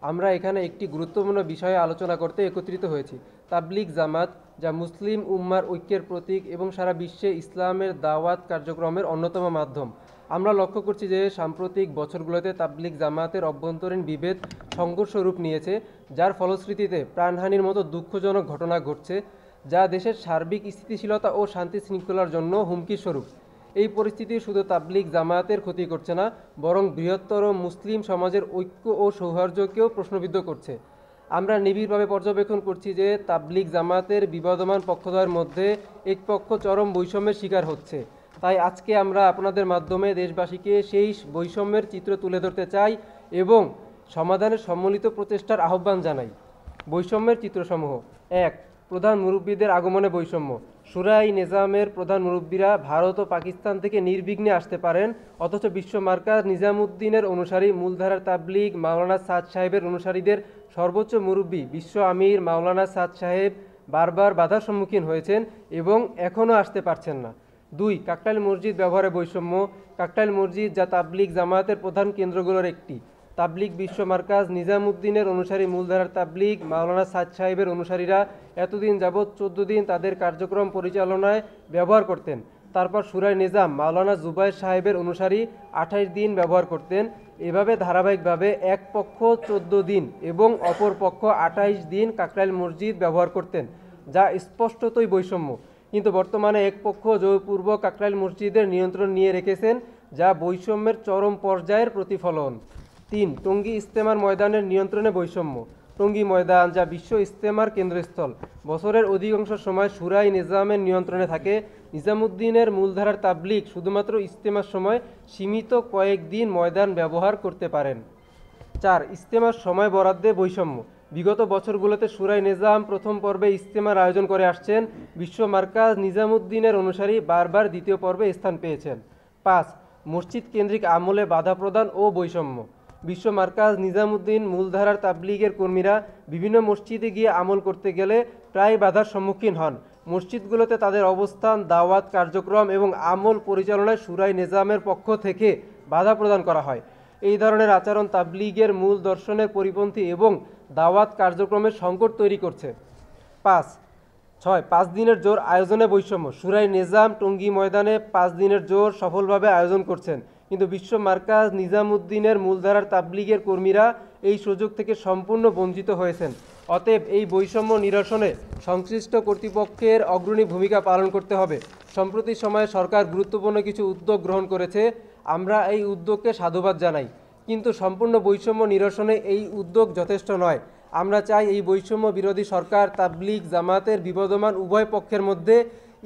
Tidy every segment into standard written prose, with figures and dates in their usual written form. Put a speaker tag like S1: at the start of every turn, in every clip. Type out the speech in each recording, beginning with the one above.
S1: আমরা এখানে একটি গুরুত্বপূর্ণ বিষয়ে আলোচনা করতে একত্রিত হয়েছি। তাবলিগ জামাত, যা মুসলিম উম্মার ঐক্যের প্রতীক এবং সারা বিশ্বে ইসলামের দাওয়াত কার্যক্রমের অন্যতম মাধ্যম। আমরা লক্ষ্য করছি যে সাম্প্রতিক বছরগুলোতে তাবলিগ জামাতের অভ্যন্তরীণ বিভেদ সংঘর্ষ রূপ নিয়েছে, যার ফলশ্রুতিতে প্রাণহানির মতো দুঃখজনক ঘটনা ঘটছে, যা দেশের সার্বিক স্থিতিশীলতা ও শান্তি শৃঙ্খলার জন্য হুমকির স্বরূপ। এই পরিস্থিতি শুধু তাবলিগ জামায়াতের ক্ষতি করছে না, বরং বৃহত্তর মুসলিম সমাজের ঐক্য ও সৌহার্দ্যকেও প্রশ্নবিদ্ধ করছে। আমরা নিবিড়ভাবে পর্যবেক্ষণ করছি যে তাবলিগ জামায়াতের বিবাদমান পক্ষদ্বয়ের মধ্যে এক পক্ষ চরম বৈষম্যের শিকার হচ্ছে। তাই আজকে আমরা আপনাদের মাধ্যমে দেশবাসীকে সেই বৈষম্যের চিত্র তুলে ধরতে চাই এবং সমাধানের সম্মিলিত প্রচেষ্টার আহ্বান জানাই। বৈষম্যের চিত্রসমূহ: 1. প্রধান মুরব্বীদের আগমনে বৈষম্য। শুরাই নিজামের প্রধান মুরব্বীরা ভারত ও পাকিস্তান থেকে নির্বিঘ্নে আসতে পারেন, অথচ বিশ্ব মার্কাজ নিজামুদ্দিনের অনুসারী মূলধারার তাবলিগ মাওলানা সাদ সাহেবের অনুসারীদের সর্বোচ্চ মুরব্বী বিশ্ব আমির মাওলানা সাদ সাহেব বারবার বাধার সম্মুখীন হয়েছেন এবং এখনও আসতে পারছেন না। 2. কাকটাইল মসজিদ ব্যবহারে বৈষম্য। কাকটাইল মসজিদ, যা তাবলিগ জামায়াতের প্রধান কেন্দ্রগুলোর একটি, তাবলিগ বিশ্ব মার্কাজ নিজামুদ্দিনের অনুসারী মূলধারার তাবলিগ মাওলানা সাদ সাহেবের অনুসারীরা এতদিন যাবৎ 14 দিন তাদের কার্যক্রম পরিচালনায় ব্যবহার করতেন। তারপর শুরাই নিজাম মাওলানা জুবাইর সাহেবের অনুসারী 28 দিন ব্যবহার করতেন। এভাবে ধারাবাহিকভাবে এক পক্ষ 14 দিন এবং অপর পক্ষ 28 দিন কাকরাইল মসজিদ ব্যবহার করতেন, যা স্পষ্টতই বৈষম্য। কিন্তু বর্তমানে এক পক্ষ জোরপূর্বক কাকরাইল মসজিদের নিয়ন্ত্রণ নিয়ে রেখেছেন, যা বৈষম্যের চরম পর্যায়ের প্রতিফলন। 3. টঙ্গী ইজতেমার ময়দানের নিয়ন্ত্রণে বৈষম্য। টঙ্গী ময়দান, যা বিশ্ব ইজতেমার কেন্দ্রস্থল, বছরের অধিকাংশ সময় শুরাই নিজামের নিয়ন্ত্রণে থাকে। নিজামুদ্দিনের মূলধারার তাবলিগ শুধুমাত্র ইজতেমার সময় সীমিত কয়েকদিন ময়দান ব্যবহার করতে পারেন। 4. ইজতেমার সময় বরাদ্দে বৈষম্য। বিগত বছরগুলোতে শুরাই নিজাম প্রথম পর্বে ইজতেমার আয়োজন করে আসছেন, বিশ্ব মার্কাজ নিজামুদ্দিনের অনুসারী বারবার দ্বিতীয় পর্বে স্থান পেয়েছেন। 5. মসজিদ কেন্দ্রিক আমলে বাধা প্রদান ও বৈষম্য। বিশ্ব মার্কাজ নিজামুদ্দিন মূলধারার তাবলিগের কর্মীরা বিভিন্ন মসজিদে গিয়ে আমল করতে গেলে প্রায় বাধার সম্মুখীন হন। মসজিদগুলোতে তাদের অবস্থান, দাওয়াত কার্যক্রম এবং আমল পরিচালনায় শুরাই নিজামের পক্ষ থেকে বাধা প্রদান করা হয়। এই ধরনের আচরণ তাবলিগের মূল দর্শনের পরিপন্থী এবং দাওয়াত কার্যক্রমের সংকট তৈরি করছে। 5 দিনের জোর আয়োজনে বৈষম্য। শুরাই নিজাম টঙ্গী ময়দানে 5 দিনের জোর সফলভাবে আয়োজন করছেন, কিন্তু বিশ্ব মার্কাজ নিজামুদ্দিনের মূলধারার তাবলিগের কর্মীরা এই সুযোগ থেকে সম্পূর্ণ বঞ্চিত হয়েছেন। অতএব এই বৈষম্য নিরসনে সংশ্লিষ্ট কর্তৃপক্ষের অগ্রণী ভূমিকা পালন করতে হবে। সম্প্রতি সময়ে সরকার গুরুত্বপূর্ণ কিছু উদ্যোগ গ্রহণ করেছে, আমরা এই উদ্যোগকে সাধুবাদ জানাই, কিন্তু সম্পূর্ণ বৈষম্য নিরসনে এই উদ্যোগ যথেষ্ট নয়। আমরা চাই এই বৈষম্য বিরোধী সরকার তাবলিগ জামাতের বিবদমান উভয় পক্ষের মধ্যে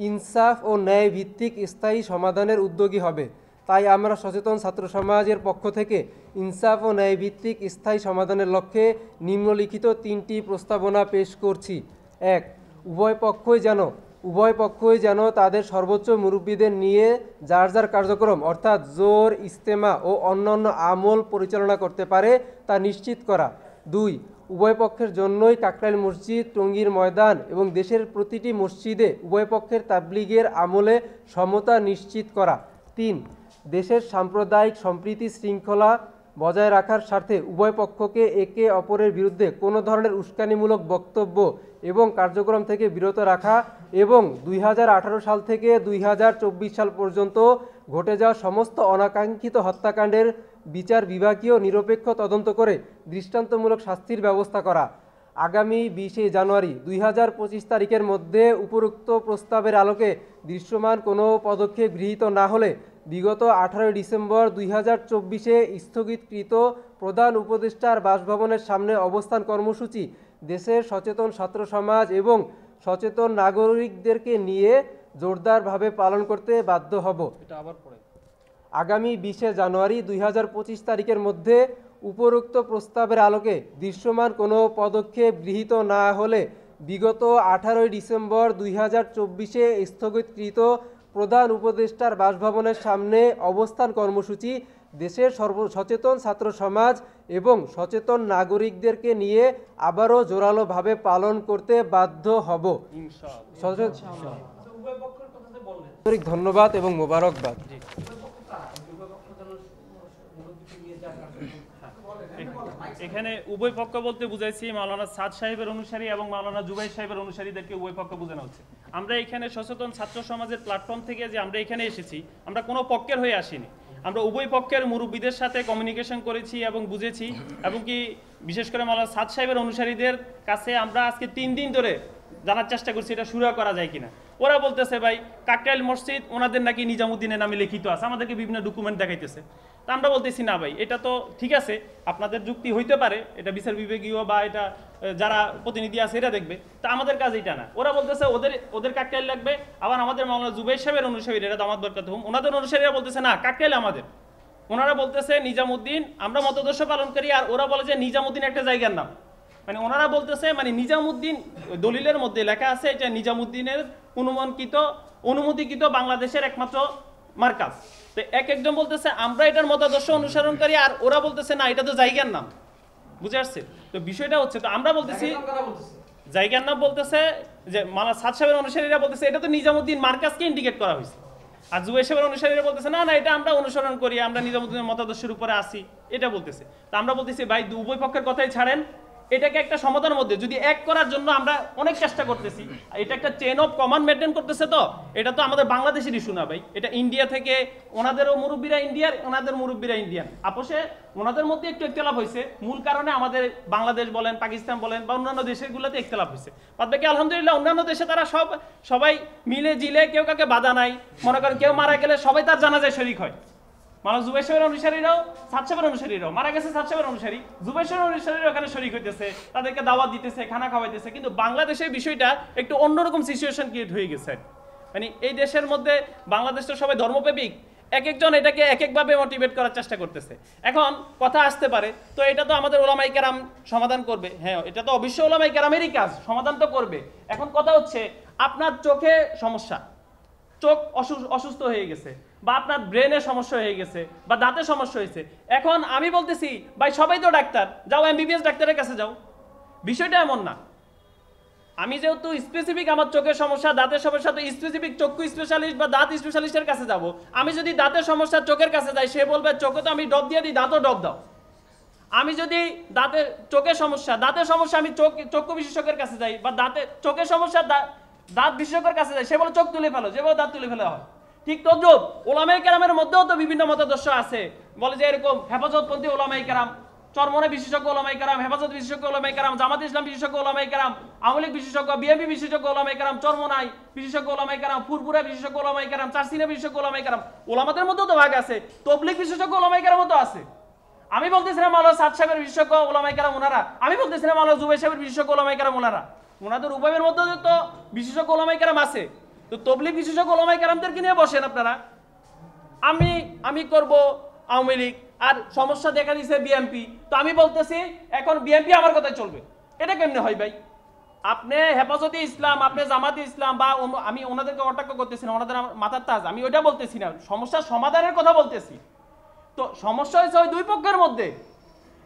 S1: ইনসাফ ও ন্যায় ভিত্তিক স্থায়ী সমাধানের উদ্যোগী হবে। তাই আমরা সচেতন ছাত্র সমাজের পক্ষ থেকে ইনসাফ ও ন্যায় ভিত্তিক স্থায়ী সমাধানের লক্ষ্যে নিম্নলিখিত 3টি প্রস্তাবনা পেশ করছি। 1. উভয় পক্ষই যেন তাদের সর্বোচ্চ মুরব্বীদের নিয়ে যার যার কার্যক্রম অর্থাৎ জোর, ইজতেমা ও অন্যান্য আমল পরিচালনা করতে পারে তা নিশ্চিত করা। 2. উভয় পক্ষের জন্যই কাকরাইল মসজিদ, টঙ্গীর ময়দান এবং দেশের প্রতিটি মসজিদে উভয় পক্ষের তাবলিগের আমলে সমতা নিশ্চিত করা। 3. দেশের সাম্প্রদায়িক সম্প্রীতি শৃঙ্খলা বজায় রাখার স্বার্থে উভয় পক্ষকে একে অপরের বিরুদ্ধে কোনো ধরনের উস্কানিমূলক বক্তব্য এবং কার্যক্রম থেকে বিরত রাখা এবং 2018 সাল থেকে 2024 সাল পর্যন্ত ঘটে যাওয়া সমস্ত অনাকাঙ্ক্ষিত হত্যাকাণ্ডের বিচার বিভাগীয় নিরপেক্ষ তদন্ত করে দৃষ্টান্তমূলক শাস্তির ব্যবস্থা করা। আগামী 20 জানুয়ারি 2025 তারিখের মধ্যে উপরোক্ত প্রস্তাবের আলোকে দৃশ্যমান কোনো পদক্ষেপ গৃহীত না হলে বিগত 18 ডিসেম্বর 2024-এ স্থগিতকৃত প্রধান উপদেষ্টার বাসভবনের সামনে অবস্থান কর্মসূচি দেশের সচেতন ছাত্র সমাজ এবং সচেতন নাগরিকদেরকে নিয়ে জোরদারভাবে পালন করতে বাধ্য হব। আগামী 20 জানুয়ারি 2025 তারিখের মধ্যে উপরোক্ত প্রস্তাবের আলোকে দৃশ্যমান কোনো পদক্ষেপ গৃহীত না হলে বিগত 18 ডিসেম্বর 2024-এ স্থগিতকৃত প্রধান উপদেষ্টার বাসভবনের সামনে অবস্থান কর্মসূচি দেশের সচেতন ছাত্র সমাজ এবং সচেতন নাগরিকদেরকে নিয়ে আবারও জোরালোভাবে পালন করতে বাধ্য হব। ধন্যবাদ এবং মোবারকবাদ।
S2: এখানে উভয় পক্ষ বলতে বুঝাইছি মাওলানা সাদ সাহেবের অনুসারী এবং মাওলানা জুবাইর সাহেবের অনুসারীদেরকে উভয় পক্ষ বোঝানো হচ্ছে। আমরা এখানে সচেতন ছাত্র সমাজের প্ল্যাটফর্ম থেকে যে আমরা এখানে এসেছি, আমরা কোনো পক্ষের হয়ে আসিনি। আমরা উভয় পক্ষের মুরব্বীদের সাথে কমিউনিকেশন করেছি এবং বুঝেছি, এবং কি বিশেষ করে মাওলানা সাদ সাহেবের অনুসারীদের কাছে আমরা আজকে 3 দিন ধরে জানার চেষ্টা করছি এটা শুরু করা যায় কিনা। ওরা বলতেছে ভাই কাকরাইল মসজিদ ওনাদের নাকি নিজামুদ্দিনের নামে লিখিত আছে, আমাদেরকে বিভিন্ন ডকুমেন্ট দেখাইতেছে। তা আমরা বলতেছি না ভাই, এটা তো ঠিক আছে, আপনাদের যুক্তি হইতে পারে, এটা বিচার বিভাগীয় বা এটা যারা প্রতিনিধি আছে এটা দেখবে, তা আমাদের কাজ এটা না। ওরা বলতেছে ওদের কাকরাইল লাগবে, আবার আমাদের মাওলানা জুবাইর সাহেবের অনুসারীরা, এটা দামাত বরকত হুম, ওনাদের অনুসারীরা বলতেছে না কাকরাইল আমাদের। ওনারা বলতেছে নিজামুদ্দিন, আমরা মতাদর্শ পালন করি, আর ওরা বলে যে নিজামুদ্দিন একটা জায়গার নাম। মানে ওনারা বলতেছে মানে নিজামুদ্দিন দলিলের মধ্যে লেখা আছে এটা নিজামুদ্দিনের অনুমোদিত বাংলাদেশের একমাত্র মার্কাজ। তো একজন বলতেছে আমরা এটার মতাদর্শ অনুসরণ করি, আর ওরা বলতেছে না এটা তো জায়গার নাম। বুঝে আসছে? তো বিষয়টা হচ্ছে, তো আমরা বলতেছি জায়গার নাম বলতেছে যে মাওলানা সাদ সাহেবের অনুসারীরা বলতেছে এটা তো নিজামুদ্দিন মার্কাজকে ইন্ডিকেট করা হয়েছে, আর জুবাইর সাহেবের অনুসারীরা বলতেছে না না এটা আমরা অনুসরণ করি, আমরা নিজামুদ্দিনের মতাদর্শের উপরে আসি, এটা বলতেছে। তো আমরা বলতেছি ভাই উভয় পক্ষের কথাই ছাড়েন, এটাকে একটা সমাধানের মধ্যে যদি এক করার জন্য আমরা অনেক চেষ্টা করতেছি। এটা একটা চেইন অফ কমান্ড মেনটেন করতেছে, তো এটা তো আমাদের বাংলাদেশের ইস্যু না ভাই, এটা ইন্ডিয়া থেকে ওনাদেরও মুরব্বীরা ইন্ডিয়ার, ওনাদের মুরব্বীরা ইন্ডিয়ান, আপোষে ওনাদের মধ্যে একটু ইখতিলাফ হয়েছে, মূল কারণে আমাদের বাংলাদেশ বলেন পাকিস্তান বলেন বা অন্যান্য দেশেরগুলোতে ইখতিলাফ হয়েছে। বাদ বাকি আলহামদুলিল্লাহ অন্যান্য দেশে তারা সবাই মিলে জিলে, কেউ কাকে বাধা নাই। মনে করেন কেউ মারা গেলে সবাই তার জানাজায় শরীক হয়। মাওলানা জুবাইর সাহেবের অনুসারীরাও সাদ সাহেবের অনুসারীরাও, মারা গেছে সাদ সাহেবের অনুসারী, জুবাইর সাহেবের অনুসারীরাও এখানে শরীক হইতেছে, তাদেরকে দাওয়াত দিতেছে, খানা খাওয়াইতেছে। কিন্তু বাংলাদেশের বিষয়টা একটু অন্যরকম সিচুয়েশন ক্রিয়েট হয়ে গেছে। মানে এই দেশের মধ্যে বাংলাদেশ তো সবাই ধর্মপ্রেমিক, এক একজন এটাকে এক একভাবে মোটিভেট করার চেষ্টা করতেছে। এখন কথা আসতে পারে, তো এটা তো আমাদের ওলামায়ে কেরাম সমাধান করবে। হ্যাঁ, এটা তো অবশ্যই ওলামায়ে কেরামেরই কাজ, সমাধান তো করবে। এখন কথা হচ্ছে আপনার চোখে সমস্যা, চোখ অসুস্থ হয়ে গেছে, বা আপনার ব্রেনের সমস্যা হয়ে গেছে, বা দাঁতের সমস্যা হয়েছে। এখন আমি বলতেছি ভাই সবাই তো ডাক্তার, যাও এমবিবিএস ডাক্তারের কাছে যাও। বিষয়টা এমন না, আমি যেহেতু স্পেসিফিক আমার চোখের সমস্যা, দাঁতের সমস্যা, তো স্পেসিফিক চক্ষু স্পেশালিস্ট বা দাঁত স্পেশালিস্টের কাছে যাব। আমি যদি দাঁতের সমস্যা চোখের কাছে যাই, সে বলবে চোখে তো আমি ডব দিয়ে দিই, দাঁতও ডব দাও। আমি যদি চোখের সমস্যা, দাঁতের সমস্যা, আমি চক্ষু বিশেষজ্ঞের কাছে যাই, বা চোখের সমস্যা দাঁত বিশেষজ্ঞের কাছে যাই, সে বলে চোখ তুলে ফেলো, যেভাবে দাঁত তুলে ফেলা হয়। ঠিক তদ্রুপ ওলামায়ে কেরামের মধ্যেও তো বিভিন্ন মতাদর্শ আছে, বলে যে এরকম হেফাজতপন্থী ওলামায়ে কেরাম, চরমনে বিশেষজ্ঞ ওলামায়ে কেরাম, হেফাজত বিশেষজ্ঞ ওলামায়ে কেরাম, জামাত ইসলাম বিশেষজ্ঞ ওলামায়ে কেরাম, আওয়ামী লীগ বিশেষজ্ঞ, বিএনপি বিশেষজ্ঞ ওলামায়ে কেরাম, চরমনাই বিশেষজ্ঞ ওলামায়ে কেরাম, ফুরপুরা বিশেষজ্ঞ ওলামায়ে কেরাম, চারসিনা বিশেষজ্ঞ ওলামায়ে কেরাম। ওলামাদের মধ্যেও তো ভাগ আছে, তবলিগ বিশেষজ্ঞ ওলামায়ে কেরামও তো আছে। আমি বলতেছিলাম মাওলানা সাদ সাহেবের বিশেষজ্ঞ ওলামায়ে কেরাম ওনারা, আমি বলতেছিলাম মাওলানা জুবাইর সাহেবের বিশেষজ্ঞ ওলামায়ে কেরাম ওনারা, ওনাদের উভয়ের মধ্যে তো বিশেষজ্ঞ ওলামায়ে কেরাম আছে। তো তবলিগ বিশেষজ্ঞ ওলামায়ে কেরামদেরকে নিয়ে বসেন আপনারা। আমি করব আওয়ামী লীগ, আর সমস্যা দেখা দিয়েছে বিএনপি, তো আমি বলতেছি এখন বিএনপি আমার কথাই চলবে। এটা কেমনে হয় ভাই? আপনি হেফাজতে ইসলাম, আপনি জামাতে ইসলাম, বা আমি ওনাদেরকে কটাক্ষ করতেছি না, ওনাদের মাথার তাজ, আমি ওইটা বলতেছি না, সমস্যার সমাধানের কথা বলতেছি। তো সমস্যা হয়েছে ওই দুই পক্ষের মধ্যে।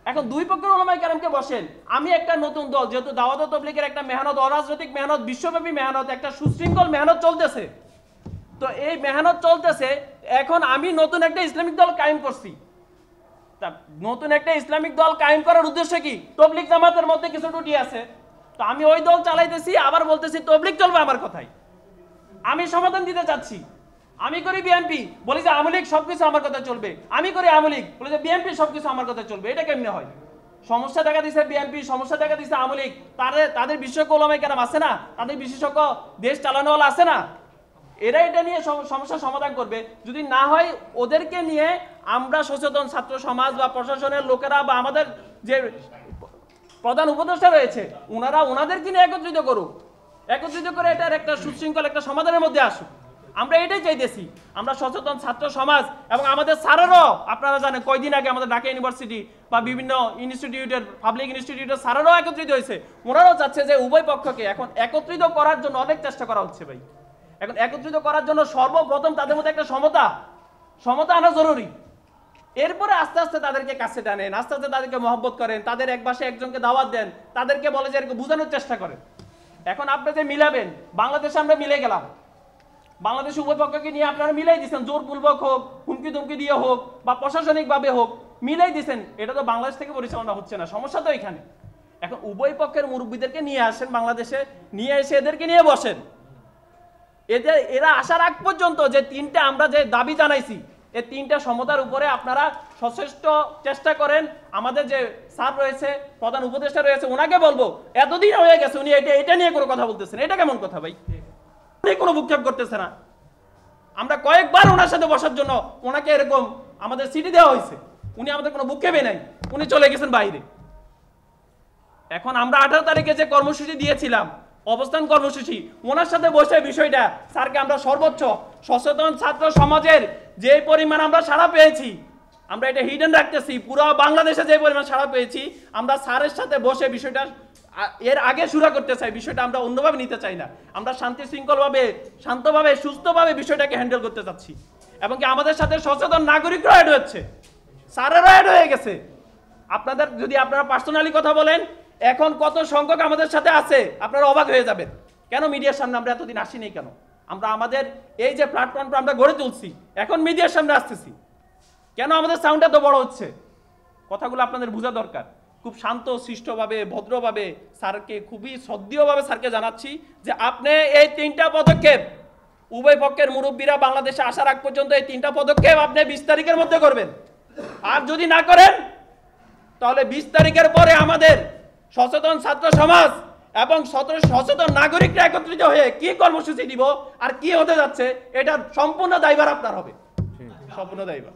S2: এখন দুই পক্ষের ওলামায়ে কেরামকে বসেন। আমি একটা নতুন দল, যেহেতু দাওয়াত ও তাবলীগের একটা মেহনত, অরাজনৈতিক মেহনত, বিশ্বব্যাপী মেহনত, একটা সুশৃঙ্খল মেহনত চলতেছে। তো এই মেহনত চলতেছে, এখন আমি নতুন একটা ইসলামিক দল কায়েম করছি। নতুন একটা ইসলামিক দল কায়েম করার উদ্দেশ্য কি? তবলিগ জামাতের মধ্যে কিছু ত্রুটি আছে, তো আমি ওই দল চালাইতেছি, আবার বলতেছি তবলিগ চলবে আমার কথাই। আমি সমাধান দিতে চাচ্ছি। আমি করি বিএনপি, বলি যে আওয়ামী লীগ সবকিছু আমার কথা চলবে। আমি করি আওয়ামী লীগ, বলি যে বিএনপি সবকিছু আমার কথা চলবে। এটা কেমনে হয়? সমস্যা দেখা দিচ্ছে বিএনপি, সমস্যা দেখা দিচ্ছে আওয়ামী লীগ, তাদের বিশেষজ্ঞ ওলামায়ে কেরাম আছে না, তাদের বিশেষজ্ঞ দেশ চালানোওয়ালা আছে না, এরা এটা নিয়ে সমস্যার সমাধান করবে। যদি না হয় ওদেরকে নিয়ে আমরা সচেতন ছাত্র সমাজ বা প্রশাসনের লোকেরা বা আমাদের যে প্রধান উপদেষ্টা রয়েছে ওনাদেরকে নিয়ে একত্রিত করুক, একত্রিত করে এটার একটা সুশৃঙ্খল একটা সমাধানের মধ্যে আসুক। আমরা এটাই চাইতেছি। আমরা সচেতন ছাত্র সমাজ এবং আমাদের স্যারেরাও, আপনারা জানেন কয়দিন আগে আমাদের ঢাকা ইউনিভার্সিটি বা বিভিন্ন ইনস্টিটিউটের, পাবলিক ইনস্টিটিউটের স্যারেরাও একত্রিত হয়েছে। ওনারাও চাচ্ছে যে উভয় পক্ষকে এখন একত্রিত করার জন্য অনেক চেষ্টা করা হচ্ছে ভাই। এখন একত্রিত করার জন্য সর্বপ্রথম তাদের মধ্যে একটা সমতা আনা জরুরি। এরপরে আস্তে আস্তে তাদেরকে কাছে টানেন, আস্তে আস্তে তাদেরকে মহব্বত করেন, তাদের এক পাশে একজনকে দাওয়াত দেন, তাদেরকে বলে যে এরকম বোঝানোর চেষ্টা করেন। এখন আপনি যে মিলাবেন, বাংলাদেশে আমরা মিলে গেলাম, বাংলাদেশ উভয় পক্ষকে নিয়ে আপনারা মিলাই দিচ্ছেন, জোরপূর্বক হোক, হুমকি ধুমকি দিয়ে হোক বা প্রশাসনিকভাবে হোক, মিলাই দিছেন, এটা তো বাংলাদেশ থেকে পরিচালনা হচ্ছে না, সমস্যা তো এখানে। এখন উভয় পক্ষের মুরব্বীদেরকে নিয়ে আসেন বাংলাদেশে, নিয়ে এসে এদেরকে নিয়ে বসেন। এরা আসার আগ পর্যন্ত যে তিনটা আমরা যে দাবি জানাইছি, এই তিনটা সমতার উপরে আপনারা সচেষ্ট চেষ্টা করেন। আমাদের যে স্যার রয়েছে, প্রধান উপদেষ্টা রয়েছে, ওনাকে বলবো, এতদিন হয়ে গেছে উনি এটা নিয়ে কোনো কথা বলতেছেন, এটা কেমন কথা ভাই? উনি কোনো ভূক্ষেপ করতেছে না। আমরা কয়েকবার ওনার সাথে বসার জন্য ওনাকে এরকম আমাদের সিটি দেওয়া হয়েছে, উনি আমাদের কোনো ভূক্ষেপে নাই, উনি চলে গেছেন বাইরে। এখন আমরা 18 তারিখে যে কর্মসূচি দিয়েছিলাম, অবস্থান কর্মসূচি, ওনার সাথে বসে বিষয়টা স্যারকে আমরা সর্বোচ্চ সচেতন ছাত্র সমাজের যে পরিমাণ আমরা সাড়া পেয়েছি, আমরা এটা হিডেন রাখতেছি, পুরো বাংলাদেশে যে পরিমাণ সাড়া পেয়েছি, আমরা স্যারের সাথে বসে বিষয়টা এর আগে শুরু করতে চাই। বিষয়টা আমরা অন্যভাবে নিতে চাই না, আমরা শান্তি শৃঙ্খলভাবে, শান্তভাবে, সুস্থভাবে বিষয়টাকে হ্যান্ডেল করতে চাচ্ছি। এবং কি আমাদের সাথে সচেতন নাগরিকরা অ্যাড হচ্ছে, স্যারেরা অ্যাড হয়ে গেছে। আপনাদের যদি আপনারা পার্সোনালি কথা বলেন, এখন কত সংখ্যক আমাদের সাথে আছে আপনারা অবাক হয়ে যাবেন। কেন মিডিয়ার সামনে আমরা এতদিন আসিনি কেন? আমরা আমাদের এই যে প্ল্যাটফর্মটা আমরা গড়ে তুলছি, এখন মিডিয়ার সামনে আসতেছি কেন? আমাদের সাউন্ডটা তো বড় হচ্ছে। কথাগুলো আপনাদের বোঝা দরকার। খুব শান্ত শিষ্টভাবে, ভদ্রভাবে স্যারকে, খুবই শ্রদ্ধেয়ভাবে স্যারকে জানাচ্ছি যে আপনি এই তিনটা পদক্ষেপ, উভয় পক্ষের মুরব্বীরা বাংলাদেশে আসার আগ পর্যন্ত এই তিনটা পদক্ষেপ আপনি 20 তারিখের মধ্যে করবেন। আর যদি না করেন তাহলে 20 তারিখের পরে আমাদের সচেতন ছাত্র সমাজ এবং সচেতন নাগরিকরা একত্রিত হয়ে কি কর্মসূচি দিব আর কি হতে যাচ্ছে, এটা সম্পূর্ণ দায়ভার আপনার হবে, সম্পূর্ণ দায়ভার।